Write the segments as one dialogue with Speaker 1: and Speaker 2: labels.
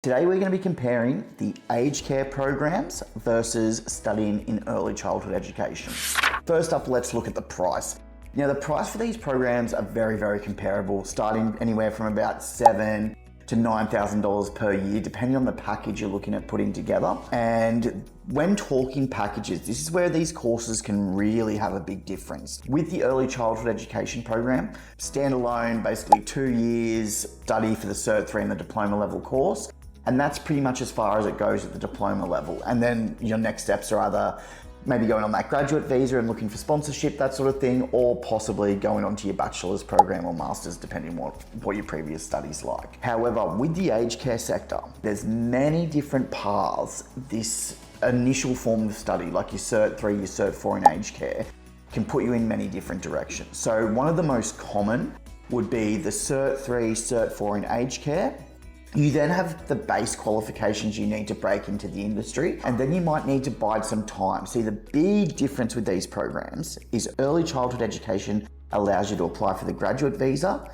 Speaker 1: Today we're going to be comparing the aged care programs versus studying in early childhood education. First up, let's look at the price. Now the price for these programs are very comparable, starting anywhere from about $7,000 to $9,000 per year, depending on the package you're looking at putting together. And when talking packages, this is where these courses can really have a big difference. With the early childhood education program, standalone, basically 2 years study for the Cert 3 and the diploma level course. And that's pretty much as far as it goes at the diploma level. And then your next steps are either maybe going on that graduate visa and looking for sponsorship, that sort of thing, or possibly going on to your bachelor's program or master's, depending on what your previous studies like. However, with the aged care sector, there's many different paths this initial form of study, like your Cert 3, your Cert 4 in aged care, can put you in many different directions. So one of the most common would be the Cert 3, Cert 4 in aged care. You then have the base qualifications you need to break into the industry, and then you might need to bide some time. See, the big difference with these programs is early childhood education allows you to apply for the graduate visa,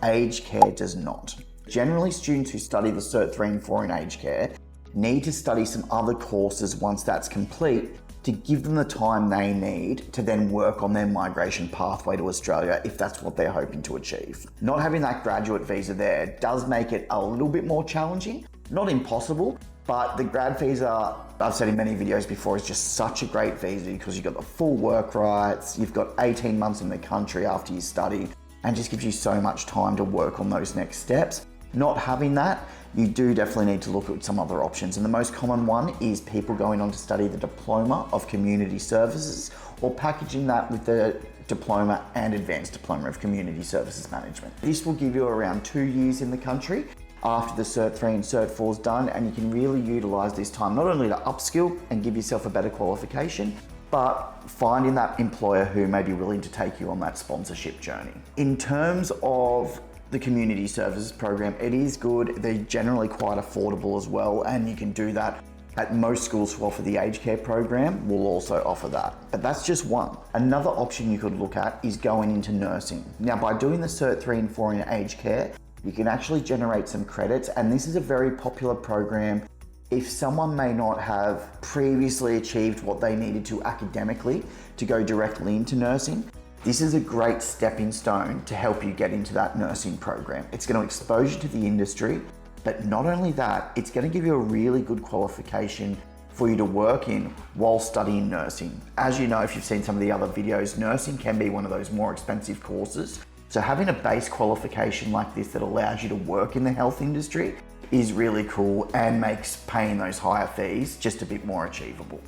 Speaker 1: aged care does not. Generally, students who study the Cert 3 and 4 in aged care need to study some other courses once that's complete to give them the time they need to then work on their migration pathway to Australia if that's what they're hoping to achieve. Not having that graduate visa there does make it a little bit more challenging, not impossible, but the grad visa, I've said in many videos before, is just such a great visa because you've got the full work rights, you've got 18 months in the country after you study, and just gives you so much time to work on those next steps. Not having that, you do definitely need to look at some other options. And the most common one is people going on to study the Diploma of Community Services or packaging that with the Diploma and Advanced Diploma of Community Services Management. This will give you around 2 years in the country after the Cert 3 and Cert 4 is done, and you can really utilise this time not only to upskill and give yourself a better qualification, but finding that employer who may be willing to take you on that sponsorship journey. In terms of the community services program, it is good. They're generally quite affordable as well, and you can do that at most schools who offer the aged care program will also offer that. But that's just one. Another option you could look at is going into nursing. Now, by doing the Cert 3 and 4 in aged care, you can actually generate some credits, and this is a very popular program if someone may not have previously achieved what they needed to academically to go directly into nursing. This is a great stepping stone to help you get into that nursing program. It's going to expose you to the industry, but not only that, it's going to give you a really good qualification for you to work in while studying nursing. As you know, if you've seen some of the other videos, nursing can be one of those more expensive courses. So having a base qualification like this that allows you to work in the health industry is really cool and makes paying those higher fees just a bit more achievable.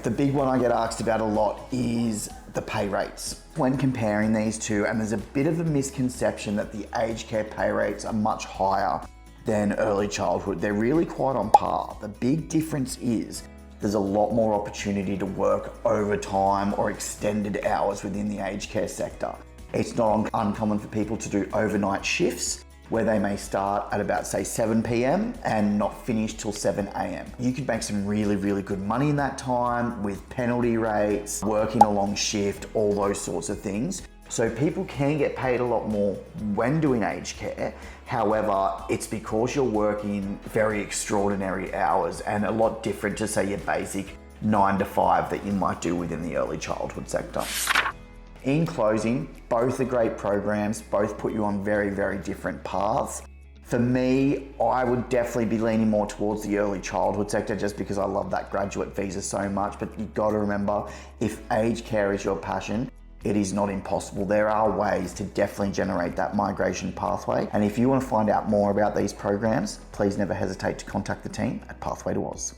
Speaker 1: The big one I get asked about a lot is the pay rates. When comparing these two, and there's a bit of a misconception that the aged care pay rates are much higher than early childhood. They're really quite on par. The big difference is there's a lot more opportunity to work overtime or extended hours within the aged care sector. It's not uncommon for people to do overnight shifts where they may start at about, say, 7 p.m. and not finish till 7 a.m. You could make some really good money in that time with penalty rates, working a long shift, all those sorts of things. So people can get paid a lot more when doing aged care. However, it's because you're working very extraordinary hours and a lot different to, say, your basic 9 to 5 that you might do within the early childhood sector. In closing, both are great programs, both put you on very different paths. For me, I would definitely be leaning more towards the early childhood sector just because I love that graduate visa so much, but you've got to remember, if aged care is your passion, it is not impossible. There are ways to definitely generate that migration pathway. And if you want to find out more about these programs, please never hesitate to contact the team at Pathway to Oz.